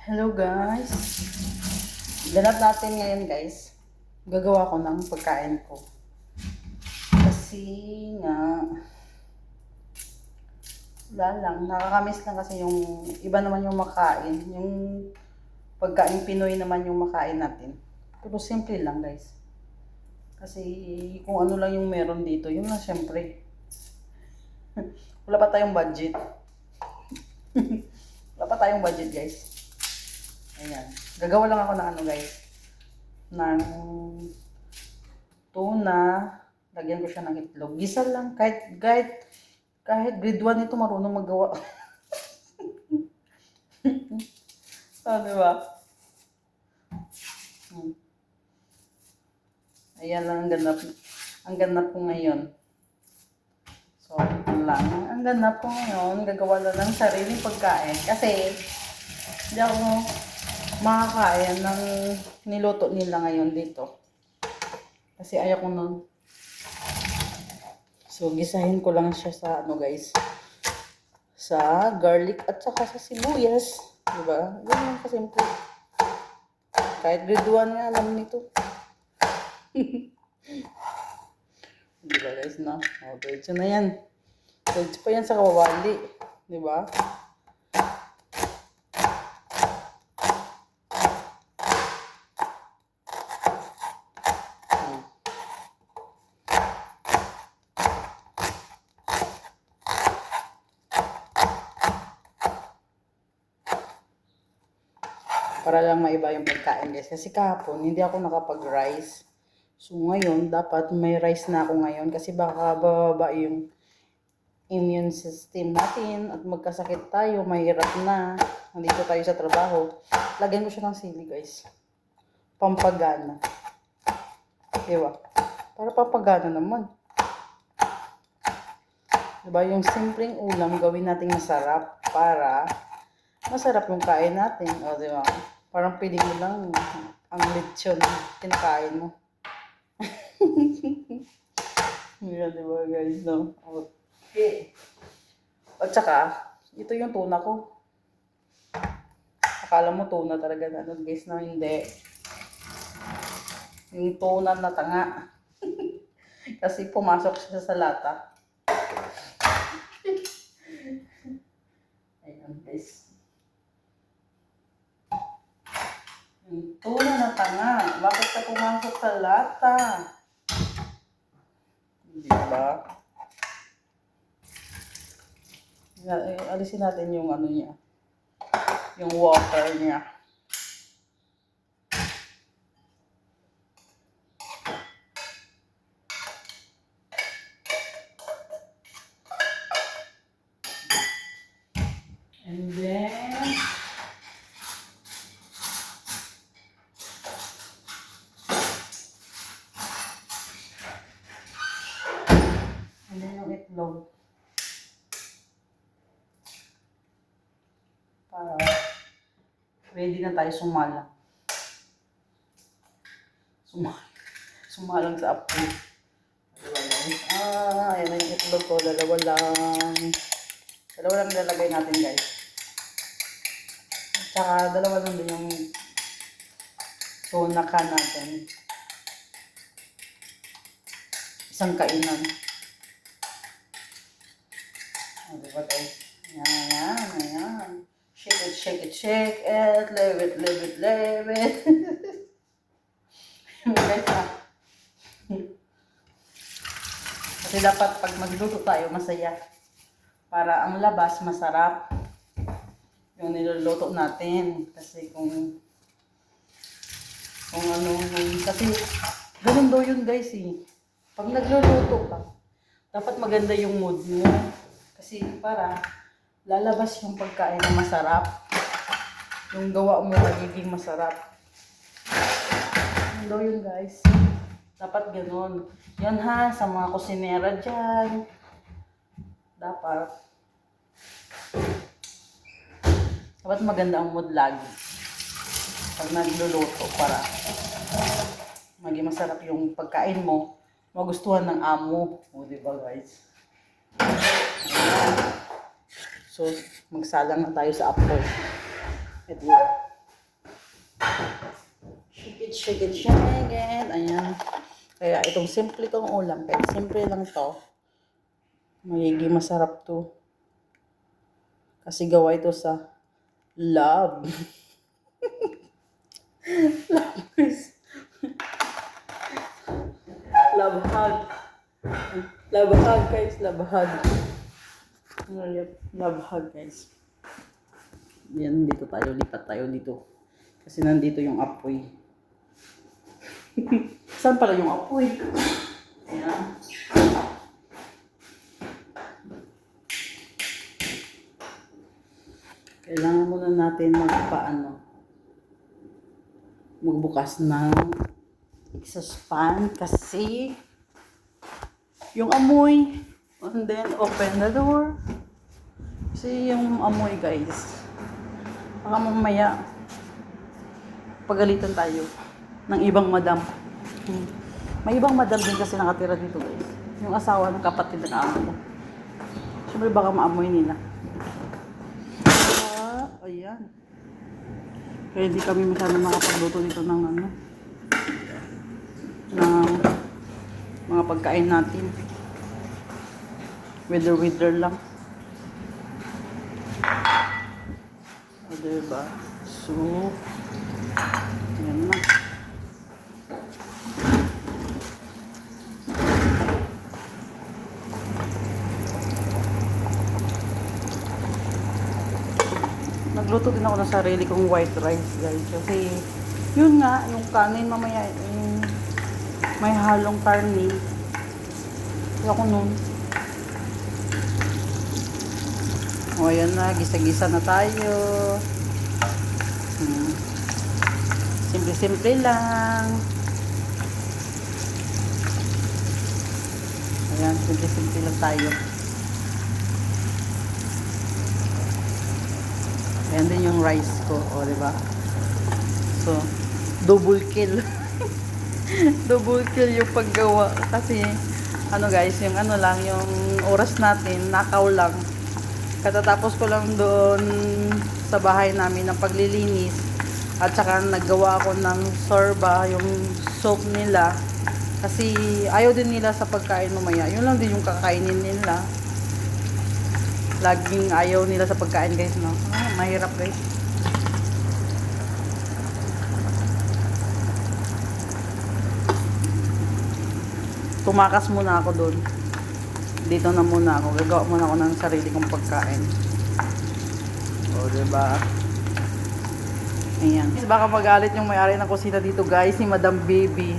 Hello guys. Ganap natin ngayon guys. Gagawa ko ng pagkain ko. Kasi nga, wala lang. Nakakamiss lang kasi yung iba naman yung makain. Yung pagkain Pinoy naman yung makain natin. Pero simple lang guys. Kasi kung ano lang yung meron dito, yun na syempre. Wala pa tayong budget. Wala pa tayong budget guys. Ayan. Gagawa lang ako ng ano guys. Ng tuna. Lagyan ko siya ng itlog. Gisa lang. Kahit grade 1 ito marunong magawa. Diba? Ayan lang ang ganap. Ang ganap ko ngayon. So, ito lang. Ang ganap ko ngayon, gagawa lang ng sariling pagkain. Kasi, hindi ako makakain ng niluto nila ngayon dito. Kasi ayaw ko nun. So, gisahin ko lang siya sa ano guys. Sa garlic at saka sa sibuyas. Diba? Ganyan kasimple. Kahit grade 1 nga alam nito. Diba guys, no? O, diretso na yan. Diretso pa yan sa kawali. Diba? Para lang maiba yung pagkain guys. Kasi kahapon, hindi ako nakapag-rice. So ngayon, dapat may rice na ako ngayon. Kasi baka bababa yung immune system natin. At magkasakit tayo, mahirap na. Nandito tayo sa trabaho. Lagyan ko siya ng sili guys. Pampagana. Diba? Para pampagana naman. Diba? Yung simpleng ulam, gawin natin masarap. Para masarap yung kain natin. O diba? Parang pili mo lang ang lechon kinakain mo. Yan, diba guys, no? Okay. At saka, ito yung tuna ko. Akala mo tuna talaga na ano guys, na hindi. Yung tuna na tanga. Kasi pumasok siya sa lata. Ayan guys. Yung tuna na tanga. Bakit ka pumasok sa lata? Diba? Alisin natin yung ano niya. Yung water niya. And then, yung itlog. Para ready na tayo sumalang. Sumalang sa apoy. Diba guys? Ayan na yung itlog ko. Dalawa lang nilalagay natin guys. Tsaka dalawa lang din yung tuna can natin. Isang kainan. O, diba guys? Ayan. Shake it. Leave it. Guys, Kasi dapat pag magluto tayo, masaya. Para ang labas, masarap. Yung niluluto natin. Kasi kung ano, kasi ganun daw yun guys eh. Pag nagluluto ka, dapat maganda yung mood mo. Kasi para lalabas yung pagkain na masarap. Yung gawa mo magiging masarap. Ano daw yun guys. Dapat ganun. Yan ha, sa mga kusinera dyan. Dapat maganda ang mood lagi. Pag nagluluto para maging masarap yung pagkain mo, magustuhan ng amo. O diba guys? Ayan. So, magsalang na tayo sa apoy. Ito. Shake it, shake it, shake it. Ayan. Kaya itong simple tong ulam, kahit simple lang to, magiging masarap to. Kasi gawa ito sa love. Love is love hug. Love hug guys, love hug. Love hug guys. Yan, dito tayo, lipat tayo dito. Kasi nandito yung apoy. Saan pala yung apoy? Ayan. Kailangan muna natin magbukas ng exhaust fan kasi yung amoy, and then open the door. Kasi yung amoy guys, baka mamaya pagalitan tayo ng ibang madam. May ibang madam din kasi nakatira dito guys. Yung asawa ng kapatid ng amo ko. Siyempre baka maamoy nila. Ayan. Kaya hindi kami masyado makapagluto dito ng ng mga pagkain natin. Wither lang. O, diba? So, ayan na. Nagluto din ako ng sarili kong white rice guys. Kasi, yun nga, yung kanin mamaya, may halong karne. Kaya ako nun. O, ayan na, gisa-gisa na tayo. Simple-simple lang. Ayan, simple-simple lang tayo. Ayan din yung rice ko, o diba? So, double kill. Double kill yung paggawa. Kasi, ano guys, yung ano lang, yung oras natin, nakaw lang. Katatapos ko lang doon sa bahay namin ng paglilinis. At saka naggawa ako ng sorba, yung soup nila. Kasi ayaw din nila sa pagkain mamaya. Yun lang din yung kakainin nila. Laging ayaw nila sa pagkain guys, no? Mahirap guys. Tumakas muna ako doon. Dito na muna ako. Gagawa muna ako ng sarili kong pagkain. O, diba? Ayan. Baka magalit yung may-ari ng kusina dito guys, si Madam Baby.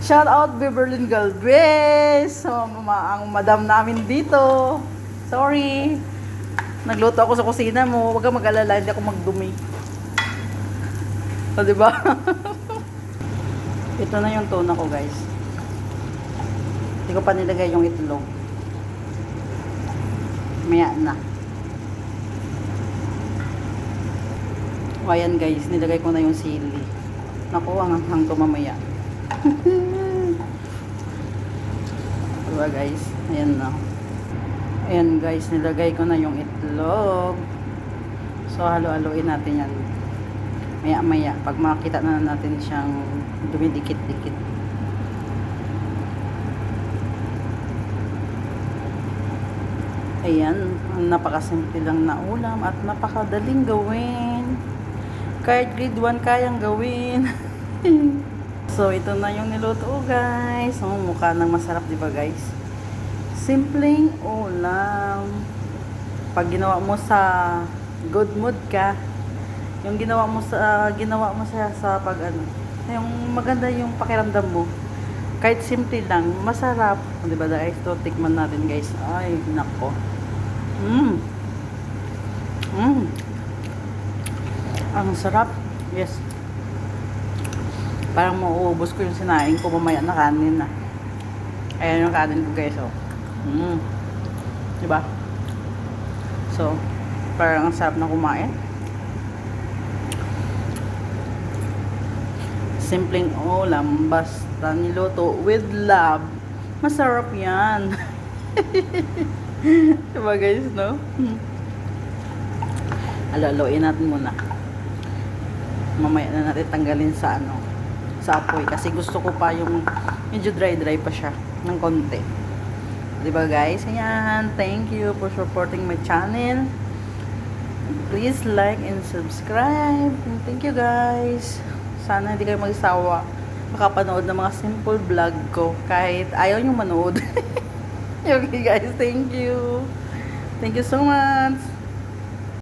Shout out Beverlyn Galvez! So, ang madam namin dito. Sorry. Nagluto ako sa kusina mo. Huwag kang mag-alala, hindi ako magdumi. O, diba? Ito na yung tuna ko guys. Hindi ko pa nilagay yung itlog. Maya na. O, ayan guys, nilagay ko na yung sili. Naku, hanggang to mamaya. Diba guys? Ayan na. Ayan guys, nilagay ko na yung itlog. So, halo-haloin natin yan. Maya-maya, pag makita na natin siyang dumidikit-dikit. Ayan, napakasimple lang na ulam at napakadaling gawin. Kahit grade 1 kayang gawin. So, ito na yung niluto ko guys. So, mukha nang masarap, diba guys? Simpleng ulam. Pag ginawa mo sa good mood ka, yung ginawa mo siya sa pag ano, yung maganda yung pakiramdam mo. Kahit simple lang, masarap. 'Di ba guys? Ito tikman natin guys. Ay, nako. Ang sarap. Yes. Parang mauubos ko yung sinain ko mamaya na kanin na. Ayan yung kanin ko guys, oh. Diba? So, parang ang sarap na kumain. Simpleng ulam, basta niluto with love. Masarap yan. Diba guys, no? Alaloin natin muna. Mamaya na natin tanggalin sa ano, sa apoy. Kasi gusto ko pa yung medyo dry pa siya ng konti. Diba guys? Ayan. Thank you for supporting my channel. Please like and subscribe. And thank you guys. Sana hindi kayo magsawa makapanood ng mga simple vlog ko kahit ayaw nyo manood. Okay guys, thank you. Thank you so much.